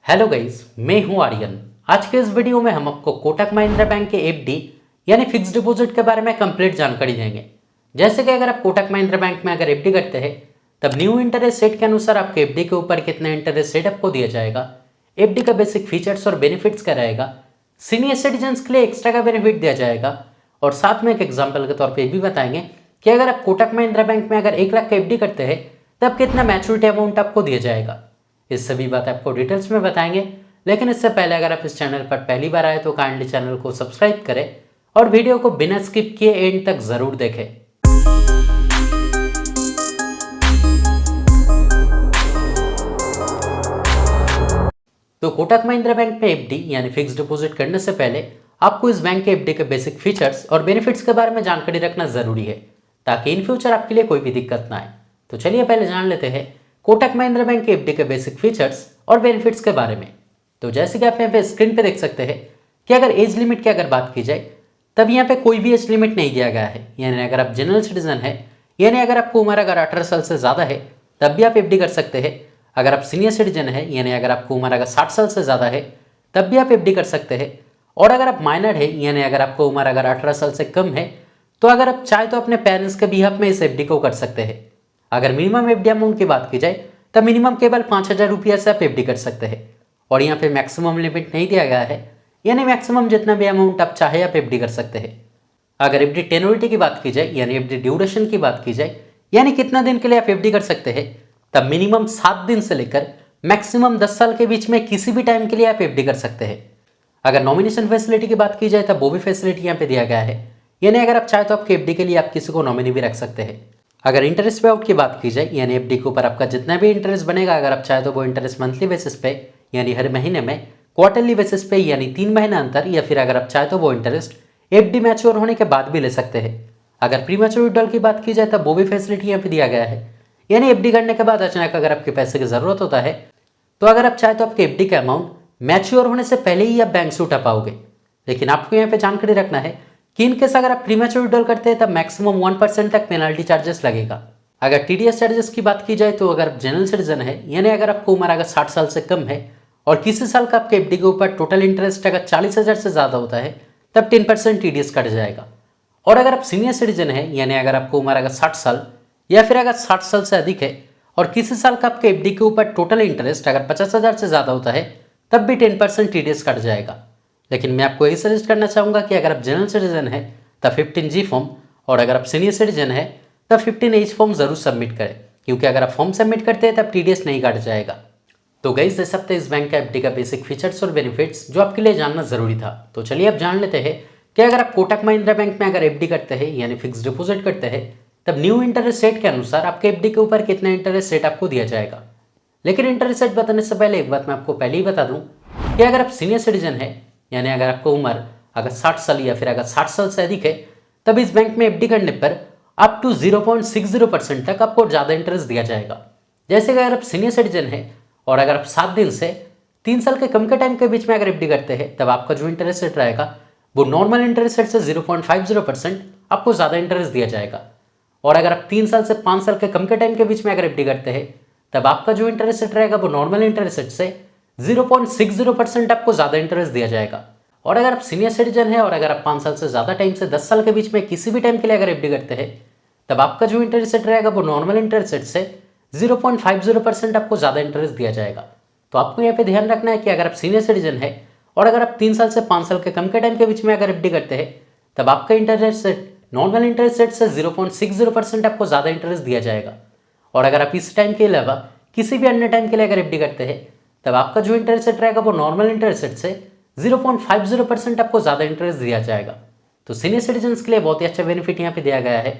Hello guys, मैं हूं आर्यन। आज के इस वीडियो में हम आपको कोटक महिंद्रा बैंक के एफडी यानी फिक्स डिपॉजिट के बारे में कंप्लीट जानकारी देंगे। जैसे कि अगर आप कोटक महिंद्रा बैंक में अगर एफडी करते हैं तब न्यू इंटरेस्ट रेट के अनुसार आपके एफडी के ऊपर कितना इंटरेस्ट रेट आपको दिया जाएगा, एफडी का बेसिक फीचर्स और बेनिफिट्स क्या रहेगा, सीनियर सिटीजन के लिए एक्स्ट्रा का बेनिफिट दिया जाएगा और साथ में एक एग्जाम्पल के तौर पर भी बताएंगे कि अगर आप कोटक महिंद्रा बैंक में अगर 1 लाख का एफडी करते हैं तब कितना मैच्योरिटी अमाउंट आपको दिया जाएगा। इस सभी बात आपको डिटेल्स में बताएंगे, लेकिन इससे पहले अगर आप इस चैनल पर पहली बार आए तो काइंडली चैनल को सब्सक्राइब करें और वीडियो को बिना स्किप किए एंड तक जरूर देखें। तो कोटक महिंद्रा बैंक में एफडी यानी फिक्स डिपॉजिट करने से पहले आपको इस बैंक के एफडी के बेसिक फीचर्स और बेनिफिट्स के बारे में जानकारी रखना जरूरी है ताकि इन फ्यूचर आपके लिए कोई भी दिक्कत ना आए। तो चलिए पहले जान लेते हैं कोटक महिंद्रा बैंक के एफडी के बेसिक फीचर्स और बेनिफिट्स के बारे में। तो जैसे कि आप यहाँ पे स्क्रीन पे देख सकते हैं कि अगर एज लिमिट की अगर बात की जाए तब यहाँ पे कोई भी एज लिमिट नहीं दिया गया है। यानी अगर आप जनरल सिटीजन है यानी अगर आपको उम्र अगर 18 साल से ज़्यादा है तब भी आप एफडी कर सकते हैं। अगर आप सीनियर सिटीजन है यानी अगर आपको उम्र अगर 60 साल से ज़्यादा है तब भी आप एफडी कर सकते हैं। और अगर आप माइनर है यानी अगर आपको उम्र अगर 18 साल से कम है तो अगर आप चाहे तो अपने पेरेंट्स के बिहाफ में इस एफडी को कर सकते हैं। अगर मिनिमम एफडी अमाउंट की बात की जाए तब मिनिमम केवल 5,000 रुपया से आप एफडी कर सकते हैं और यहाँ पे मैक्सिमम लिमिट नहीं दिया गया है, यानी मैक्सिमम जितना भी अमाउंट आप चाहे आप एफडी कर सकते हैं। अगर एफडी टेन्योरिटी की बात की जाए यानी एफडी ड्यूरेशन की बात की जाए यानी कितना दिन के लिए आप एफडी कर सकते हैं तब मिनिमम 7 दिन से लेकर मैक्सिमम 10 साल के बीच में किसी भी टाइम के लिए आप एफडी कर सकते हैं। अगर नॉमिनेशन फैसिलिटी की बात की जाए तब वो भी फैसिलिटी यहाँ पे दिया गया है, यानी अगर आप चाहे तो आपके एफडी के लिए आप किसी को नॉमिनी भी रख सकते हैं। अगर इंटरेस्ट पे आउट की बात की जाए यानी एफडी के ऊपर आपका जितना भी इंटरेस्ट बनेगा अगर आप चाहे तो वो इंटरेस्ट मंथली बेसिस पे यानी हर महीने में, क्वार्टरली बेसिस पे यानी 3 महीना अंतर, या फिर अगर आप चाहे तो वो इंटरेस्ट एफडी मैच्योर होने के बाद भी ले सकते हैं। अगर प्री मैच्योर विड्रॉल की बात की जाए तब वो भी फैसिलिटी यहाँ पे दिया गया है, यानी एफडी करने के बाद अचानक अगर आपके पैसे की जरूरत होता है तो अगर आप चाहे तो आपके एफडी का अमाउंट मैच्योर होने से पहले ही आप बैंक से उठा पाओगे। लेकिन आपको यहाँ पे जानकारी रखना है कि इनकेस अगर आप प्रीमेच्योर विड्रॉल करते हैं तब मैक्सिमम 1% तक पेनल्टी चार्जेस लगेगा। अगर टीडीएस चार्जेस की बात की जाए तो अगर आप जनरल सिटीजन है यानी अगर आपको उम्र अगर 60 साल से कम है और किसी साल का आपके एफडी के ऊपर टोटल इंटरेस्ट अगर 40,000 से ज़्यादा होता है तब 10% टीडीएस कट जाएगा। और अगर आप सीनियर सिटीजन है यानी अगर आपको उम्र अगर 60 साल या फिर अगर 60 साल से अधिक है और किसी साल का आपके एफडी के ऊपर टोटल इंटरेस्ट अगर 50,000 से ज़्यादा होता है तब भी 10% टीडीएस कट जाएगा। लेकिन मैं आपको यही सजेस्ट करना चाहूँगा कि अगर आप जनरल सिटीजन है तब 15G फॉर्म और अगर आप सीनियर सिटीजन है तब 15H फॉर्म जरूर सबमिट करें, क्योंकि अगर आप फॉर्म सबमिट करते हैं तब टीडीएस नहीं काट जाएगा। तो गाइस इस हफ्ते इस बैंक का एफडी का बेसिक फीचर्स और बेनिफिट्स जो आपके लिए जानना जरूरी था। तो चलिए अब जान लेते हैं कि अगर आप कोटक महिंद्रा बैंक में अगर एफडी करते हैं यानी फिक्स डिपॉजिट करते हैं तब न्यू इंटरेस्ट रेट के अनुसार आपके एफडी के ऊपर कितना इंटरेस्ट रेट आपको दिया जाएगा। लेकिन इंटरेस्ट रेट बताने से पहले एक बात मैं आपको पहले ही बता दूं कि अगर आप सीनियर सिटीजन है यानी अगर आपको उम्र अगर 60 साल या फिर अगर 60 साल से अधिक है तब इस बैंक में एफडी करने पर अप टू 0.60% तक आपको ज़्यादा इंटरेस्ट दिया जाएगा। जैसे कि अगर आप सीनियर सिटीजन है और अगर आप 7 दिन से 3 साल के कम के टाइम के बीच में अगर एफडी करते हैं तब आपका जो इंटरेस्ट रेट रहेगा वो नॉर्मल इंटरेस्ट रेट से 0.50% आपको ज़्यादा इंटरेस्ट दिया जाएगा। और अगर आप 3 साल से 5 साल के कम के टाइम के बीच में अगर एफडी करते हैं तब आपका जो इंटरेस्ट रेट रहेगा वो नॉर्मल इंटरेस्ट रेट से 0.60% आपको ज़्यादा इंटरेस्ट दिया जाएगा। और अगर आप सीनियर सिटीजन है और अगर आप 5 साल से ज़्यादा टाइम से 10 साल के बीच में किसी भी टाइम के लिए अगर एफडी करते हैं तब आपका जो इंटरेस्ट रेट रहेगा वो नॉर्मल इंटरेस्ट रेट से 0.50% आपको ज़्यादा इंटरेस्ट दिया जाएगा। तो आपको यहाँ पे ध्यान रखना है कि अगर आप सीनियर सिटीजन है और अगर आप 3 साल से 5 साल के कम के टाइम के बीच में अगर एफडी करते हैं तब आपका interest rate normal interest rate से 0.60% आपको ज़्यादा इंटरेस्ट दिया जाएगा। और अगर आप इस टाइम के अलावा किसी भी अन्य टाइम के लिए अगर एफडी करते हैं तब आपका जो इंटरेस्ट रेट रहेगा वो नॉर्मल इंटरेस्ट रेट से 0.50% आपको ज़्यादा इंटरेस्ट दिया जाएगा। तो सीनियर सिटीजन्स के लिए बहुत ही अच्छा बेनिफिट यहाँ पे दिया गया है।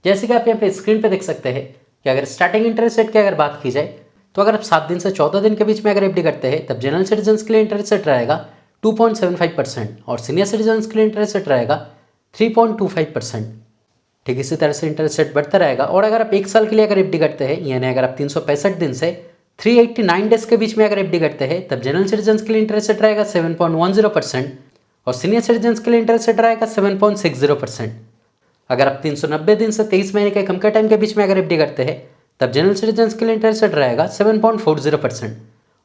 जैसे कि आप यहाँ पे स्क्रीन पे देख सकते हैं कि अगर स्टार्टिंग इंटरेस्ट रेट की अगर बात की जाए तो अगर आप 7 दिन से 14 दिन के बीच में अगर एफडी करते हैं तब जनरल सिटीजन्स के लिए इंटरेस्ट रेट रहेगा 2.75% और सीनियर सिटीजन्स के लिए इंटरेस्ट रेट रहेगा 3.25%। ठीक इसी तरह से इंटरेस्ट रेट बढ़ता रहेगा। और अगर आप 1 साल के लिए अगर एफडी करते हैं यानी अगर आप 365 दिन से 389 डेज के बीच में अगर एफडी करते हैं तब जनरल सिटीजन्स के लिए इंटरेस्ट रेट रहेगा 7.10% और सीनियर सिटीजन्स के लिए इंटरेस्ट रेट रहेगा 7.60%। अगर आप 390 दिन से 23 महीने के कम के टाइम के बीच में अगर एफडी करते हैं तब जनरल सिटीजन्स के लिए इंटरेस्ट रेट रहेगा 7.40%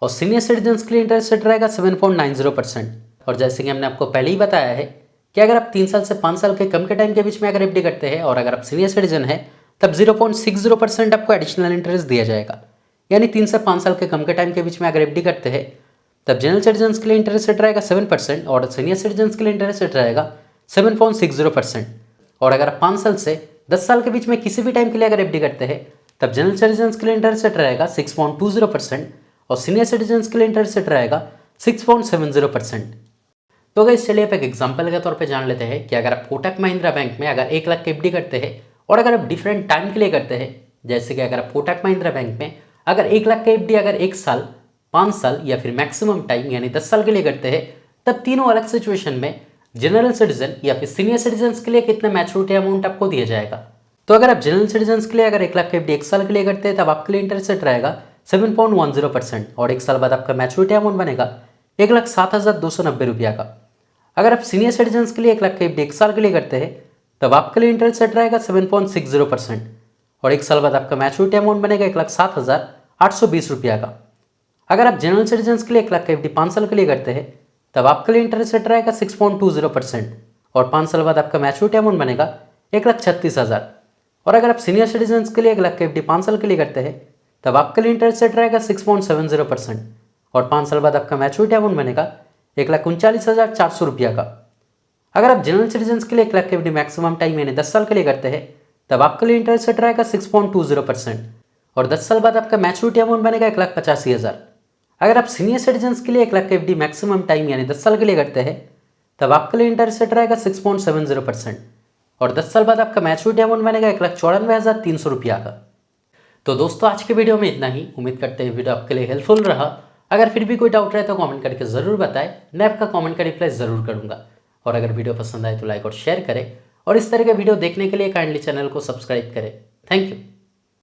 और सीनियर सिटीजन्स के लिए इंटरेस्ट रेट रहेगा 7.90%। और जैसे कि हमने आपको पहले ही बताया है कि अगर आप 3 साल से 5 साल के कम के टाइम के बीच में अगर एफडी करते हैं और अगर आप सीनियर सिटीजन है तब 0.60% आपको एडिशनल इंटरेस्ट दिया जाएगा। यानी 3 से 5 साल के कम के टाइम के बीच में अगर एफडी करते हैं तब जनरल सिटीजन्स के लिए इंटरेस्ट रेट रहेगा 7% और सीनियर सिटीजन्स के लिए इंटरेस्ट रेट रहेगा 7.60%। और अगर आप 5 साल से 10 साल के बीच में किसी भी टाइम के लिए अगर एफडी करते हैं तब जनरल सिटीजन्स के लिए इंटरेस्ट रेट रहेगा 6.20% और सीनियर सिटीजन्स के लिए इंटरेस्ट रेट रहेगा 6.70%। तो अगर चलिए आप एक एग्जाम्पल के तौर पे जान लेते हैं कि अगर आप कोटक महिंद्रा बैंक में अगर 1 लाख की एफडी करते हैं और अगर आप डिफरेंट टाइम के लिए करते हैं, जैसे कि अगर आप कोटक महिंद्रा बैंक में अगर 1 लाख की एफडी अगर 1 साल, 5 साल या फिर मैक्सिमम टाइम यानी 10 साल के लिए करते हैं तब तीनों अलग सिचुएशन में जनरल सिटीजन या फिर सीनियर सिटीजन्स के लिए कितना मैच्योरिटी अमाउंट आपको दिया जाएगा। तो अगर आप जनरल सिटीजन्स के लिए अगर 1 लाख की एफडी 1 साल के लिए करते हैं तब आपके लिए इंटरेस्ट रेट रहेगा 7.10% और 1 साल बाद आपका मैच्योरिटी अमाउंट बनेगा 1,07,290 रुपया का। अगर आप सीनियर सिटीजन्स के लिए 1 लाख की एफडी 1 साल के लिए करते हैं तब आपके लिए इंटरेस्ट रेट रहेगा 7.60% और 1 साल बाद आपका मैच्योरिटी अमाउंट बनेगा 1,07,820 रुपया का। अगर आप जनरल सिटीजन्स के लिए 1 लाख की एफडी 5 साल के लिए करते हैं तब आपके लिए इंटरेस्ट रेट रहेगा 6.20% और 5 साल बाद आपका मैच्योरिटी अमाउंट बनेगा 1,36,000। और अगर आप सीनियर सिटीजन्स के लिए 1 लाख की एफडी 5 साल के लिए करते हैं तब आपके लिए इंटरेस्ट रेट रहेगा 6.70% और 5 साल बाद आपका मैच्योरिटी अमाउंट बनेगा 1,39,400 रुपया का। अगर आप जनरल सिटीजन्स के लिए 1 लाख की एफडी मैक्सिमम टाइम यानी 10 साल के लिए करते हैं तब आपके लिए इंटरेस्ट रेट रहेगा 6.20% और 10 साल बाद आपका मैच्योरिटी अमाउंट बनेगा 1,85,000। अगर आप सीनियर सिटीजन्स के लिए 1 लाख की एफडी मैक्सिमम टाइम यानी 10 साल के लिए करते हैं तब आपके लिए इंटरेस्ट रेट रहेगा 6.70% और 10 साल बाद आपका मैच्योरिटी अमाउंट बनेगा 1,94,300 रुपया का। तो दोस्तों आज के वीडियो में इतना ही। उम्मीद करते हैं वीडियो आपके लिए हेल्पफुल रहा। अगर फिर भी कोई डाउट रहे तो कमेंट करके ज़रूर बताएं, मैं आपका कमेंट का रिप्लाई ज़रूर करूंगा। और अगर वीडियो पसंद आए तो लाइक और शेयर करें और इस तरह के वीडियो देखने के लिए काइंडली चैनल को सब्सक्राइब करें। Thank you.